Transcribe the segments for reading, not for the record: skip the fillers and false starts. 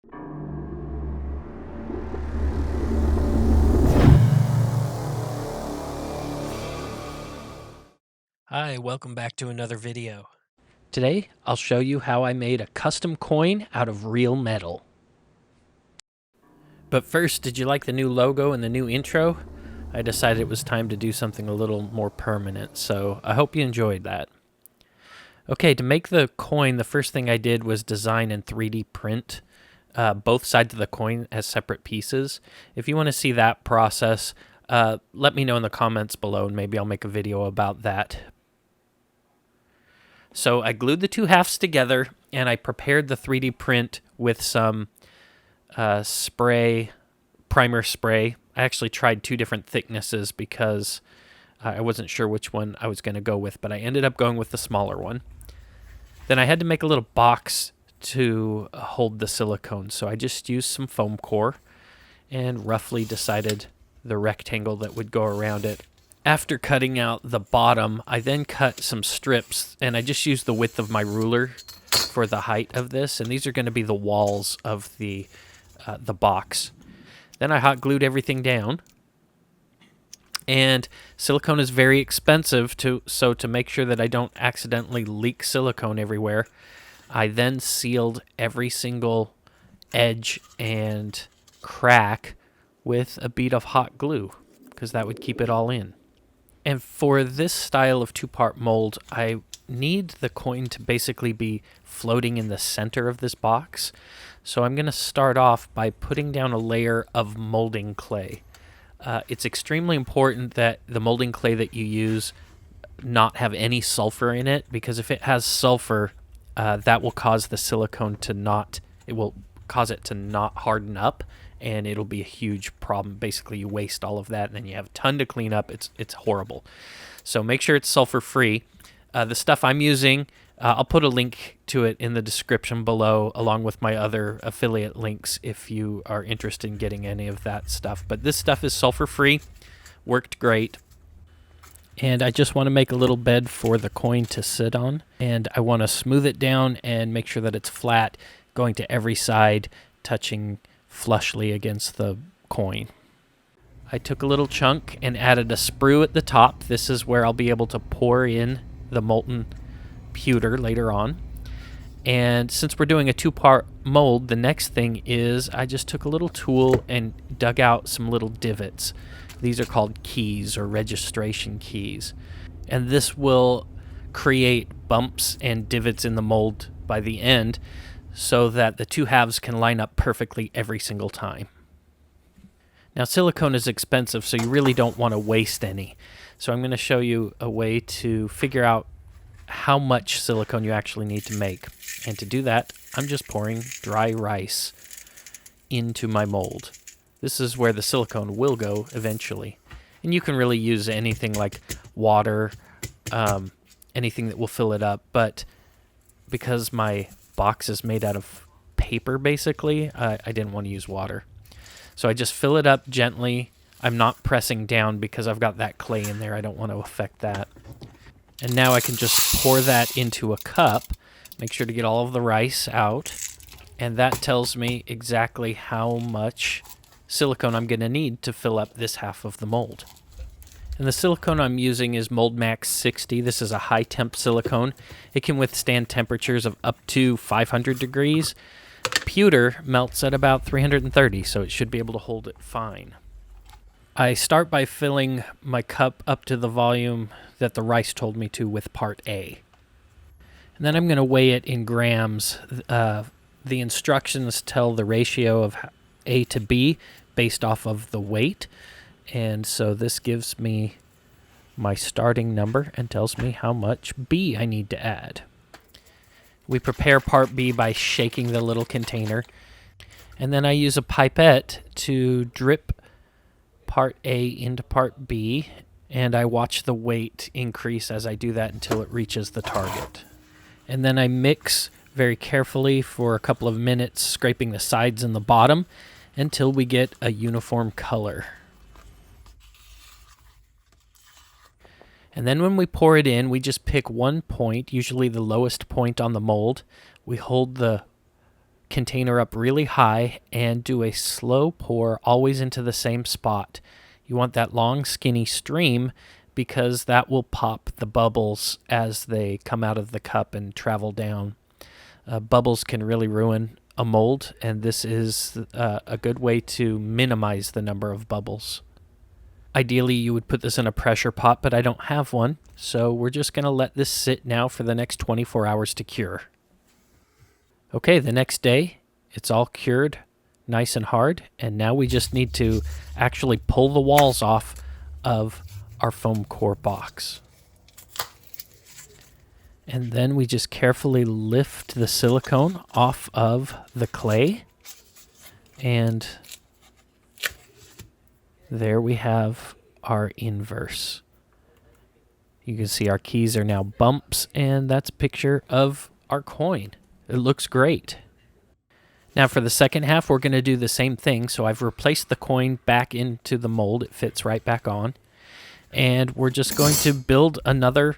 Hi, welcome back to another video. Today, I'll show you how I made a custom coin out of real metal. But first, did you like the new logo and the new intro? I decided it was time to do something a little more permanent, so I hope you enjoyed that. Okay, to make the coin, the first thing I did was design and 3D print both sides of the coin as separate pieces. If you want to see that process, let me know in the comments below, and maybe I'll make a video about that. So I glued the two halves together, and I prepared the 3D print with some primer spray. I actually tried two different thicknesses because I wasn't sure which one I was going to go with, but I ended up going with the smaller one. Then I had to make a little box to hold the silicone, so I just used some foam core and roughly decided the rectangle that would go around it. After cutting out the bottom, I then cut some strips, and I just used the width of my ruler for the height of this, and these are going to be the walls of the box. Then I hot glued everything down, and silicone is very expensive, so to make sure that I don't accidentally leak silicone everywhere, I then sealed every single edge and crack with a bead of hot glue, because that would keep it all in. And for this style of two-part mold, I need the coin to basically be floating in the center of this box. So I'm going to start off by putting down a layer of molding clay. It's extremely important that the molding clay that you use not have any sulfur in it, because if it has sulfur, that will cause the silicone to not harden up, and it'll be a huge problem. Basically, you waste all of that, and then you have a ton to clean up. It's horrible. So make sure it's sulfur-free. The stuff I'm using, I'll put a link to it in the description below, along with my other affiliate links if you are interested in getting any of that stuff. But this stuff is sulfur-free, worked great. And I just want to make a little bed for the coin to sit on, and I want to smooth it down and make sure that it's flat, going to every side, touching flushly against the coin. I took a little chunk and added a sprue at the top. This is where I'll be able to pour in the molten pewter later on. And since we're doing a two-part mold, the next thing is I just took a little tool and dug out some little divots. These are called keys or registration keys. And this will create bumps and divots in the mold by the end, so that the two halves can line up perfectly every single time. Now, silicone is expensive, so you really don't want to waste any. So I'm going to show you a way to figure out how much silicone you actually need to make. And to do that, I'm just pouring dry rice into my mold. This is where the silicone will go eventually. And you can really use anything like water, anything that will fill it up. But because my box is made out of paper, basically, I didn't want to use water. So I just fill it up gently. I'm not pressing down because I've got that clay in there. I don't want to affect that. And now I can just pour that into a cup. Make sure to get all of the rice out. And that tells me exactly how much silicone I'm going to need to fill up this half of the mold. And the silicone I'm using is Mold Max 60. This is a high temp silicone. It can withstand temperatures of up to 500 degrees. Pewter melts at about 330, so it should be able to hold it fine. I start by filling my cup up to the volume that the rice told me to with part A. And then I'm going to weigh it in grams. The instructions tell the ratio of A to B based off of the weight. And so this gives me my starting number and tells me how much B I need to add. We prepare part B by shaking the little container. And then I use a pipette to drip part A into part B. And I watch the weight increase as I do that until it reaches the target. And then I mix very carefully for a couple of minutes, scraping the sides and the bottom until we get a uniform color. And then when we pour it in, we just pick one point, usually the lowest point on the mold. We hold the container up really high and do a slow pour always into the same spot. You want that long, skinny stream because that will pop the bubbles as they come out of the cup and travel down. Bubbles can really ruin a mold, and this is a good way to minimize the number of bubbles. Ideally, you would put this in a pressure pot, but I don't have one, so we're just going to let this sit now for the next 24 hours to cure. Okay, the next day, it's all cured, nice and hard, and now we just need to actually pull the walls off of our foam core box. And then we just carefully lift the silicone off of the clay, and there we have our inverse. You can see our keys are now bumps, and that's a picture of our coin. It looks great. Now for the second half, we're going to do the same thing. So I've replaced the coin back into the mold. It fits right back on. And we're just going to build another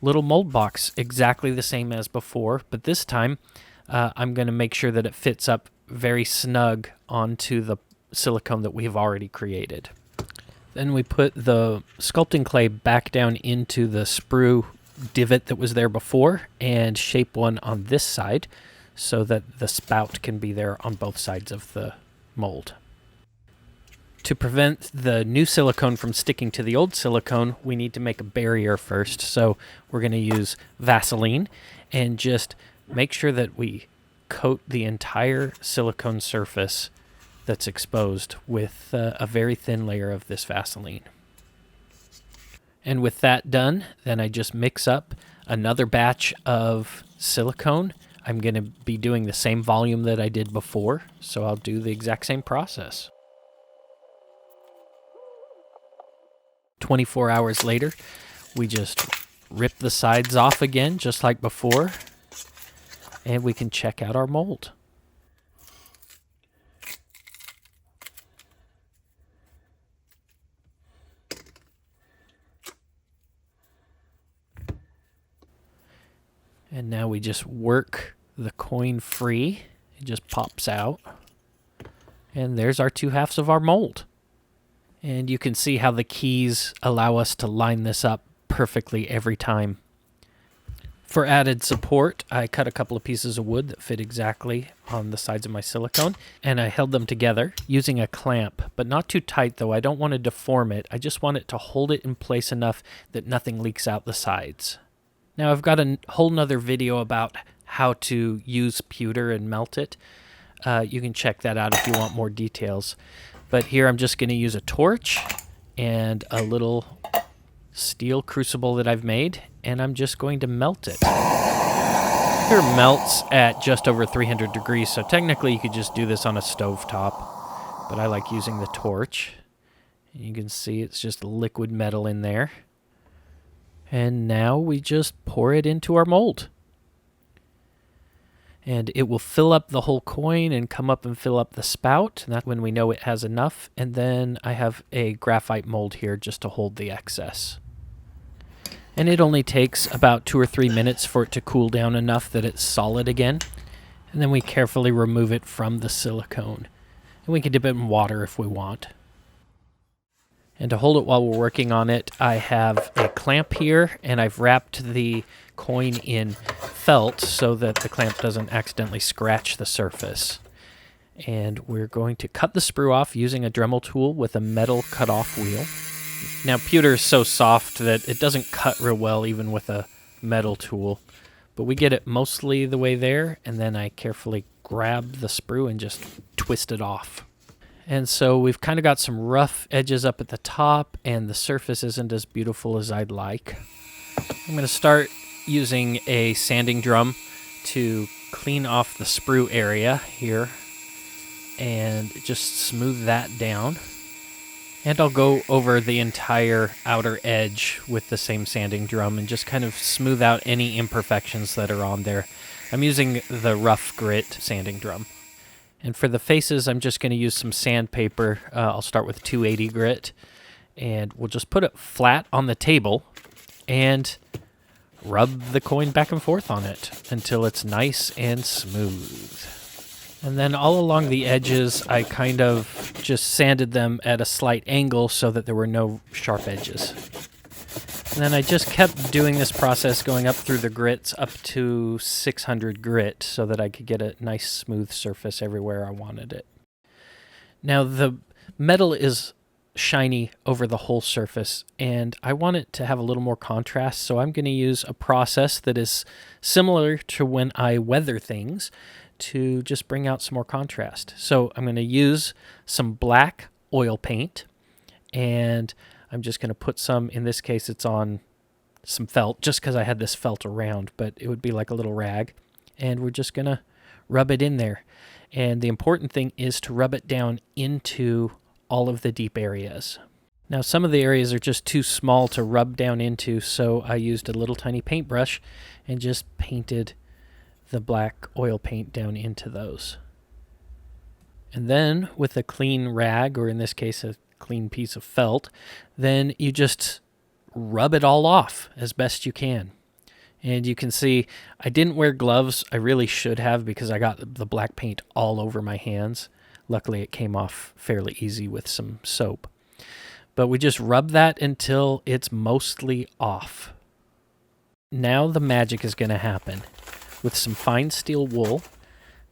little mold box, exactly the same as before. But this time, I'm going to make sure that it fits up very snug onto the silicone that we've already created. Then we put the sculpting clay back down into the sprue divot that was there before and shape one on this side so that the spout can be there on both sides of the mold. To prevent the new silicone from sticking to the old silicone, we need to make a barrier first. So we're going to use Vaseline and just make sure that we coat the entire silicone surface that's exposed with a very thin layer of this Vaseline. And with that done, then I just mix up another batch of silicone. I'm going to be doing the same volume that I did before, so I'll do the exact same process. 24 hours later, we just rip the sides off again, just like before, and we can check out our mold. And now we just work the coin free. It just pops out. And there's our two halves of our mold. And you can see how the keys allow us to line this up perfectly every time. For added support, I cut a couple of pieces of wood that fit exactly on the sides of my silicone, and I held them together using a clamp, but not too tight though. I don't want to deform it. I just want it to hold it in place enough that nothing leaks out the sides. Now I've got a whole nother video about how to use pewter and melt it. You can check that out if you want more details. But here I'm just going to use a torch and a little steel crucible that I've made, and I'm just going to melt it. Here melts at just over 300 degrees, so technically you could just do this on a stovetop, but I like using the torch. You can see it's just liquid metal in there. And now we just pour it into our mold. And it will fill up the whole coin and come up and fill up the spout. And that's when we know it has enough. And then I have a graphite mold here just to hold the excess. And it only takes about 2 or 3 minutes for it to cool down enough that it's solid again. And then we carefully remove it from the silicone. And we can dip it in water if we want. And to hold it while we're working on it, I have a clamp here, and I've wrapped the coin in felt so that the clamp doesn't accidentally scratch the surface. And we're going to cut the sprue off using a Dremel tool with a metal cut-off wheel. Now, pewter is so soft that it doesn't cut real well even with a metal tool, but we get it mostly the way there, and then I carefully grab the sprue and just twist it off. And so we've kind of got some rough edges up at the top, and the surface isn't as beautiful as I'd like. I'm going to start using a sanding drum to clean off the sprue area here and just smooth that down. And I'll go over the entire outer edge with the same sanding drum and just kind of smooth out any imperfections that are on there. I'm using the rough grit sanding drum. And for the faces, I'm just going to use some sandpaper. I'll start with 280 grit, and we'll just put it flat on the table and rub the coin back and forth on it until it's nice and smooth. And then all along the edges, I kind of just sanded them at a slight angle so that there were no sharp edges. And then I just kept doing this process, going up through the grits up to 600 grit so that I could get a nice smooth surface everywhere I wanted it. Now the metal is shiny over the whole surface, and I want it to have a little more contrast, so I'm going to use a process that is similar to when I weather things to just bring out some more contrast. So I'm going to use some black oil paint, and I'm just going to put some, in this case it's on some felt, just because I had this felt around, but it would be like a little rag, and we're just going to rub it in there. And the important thing is to rub it down into all of the deep areas. Now some of the areas are just too small to rub down into, so I used a little tiny paintbrush and just painted the black oil paint down into those. And then with a clean rag, or in this case a clean piece of felt, then you just rub it all off as best you can. And you can see I didn't wear gloves. I really should have, because I got the black paint all over my hands. Luckily it came off fairly easy with some soap. But we just rub that until it's mostly off. Now the magic is going to happen. With some fine steel wool,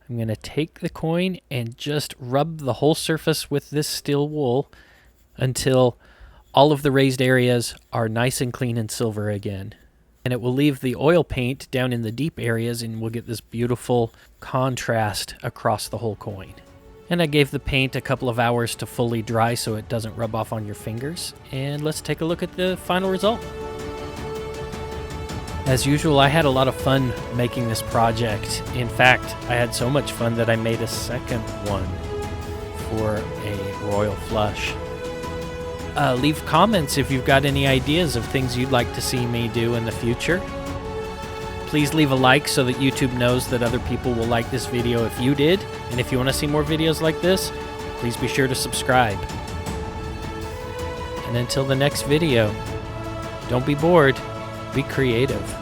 I'm going to take the coin and just rub the whole surface with this steel wool until all of the raised areas are nice and clean and silver again. And it will leave the oil paint down in the deep areas, and we'll get this beautiful contrast across the whole coin. And I gave the paint a couple of hours to fully dry so it doesn't rub off on your fingers. And let's take a look at the final result. As usual, I had a lot of fun making this project. In fact, I had so much fun that I made a second one for a royal flush. Leave comments if you've got any ideas of things you'd like to see me do in the future. Please leave a like so that YouTube knows that other people will like this video if you did. And if you want to see more videos like this, please be sure to subscribe. And until the next video, don't be bored, be creative.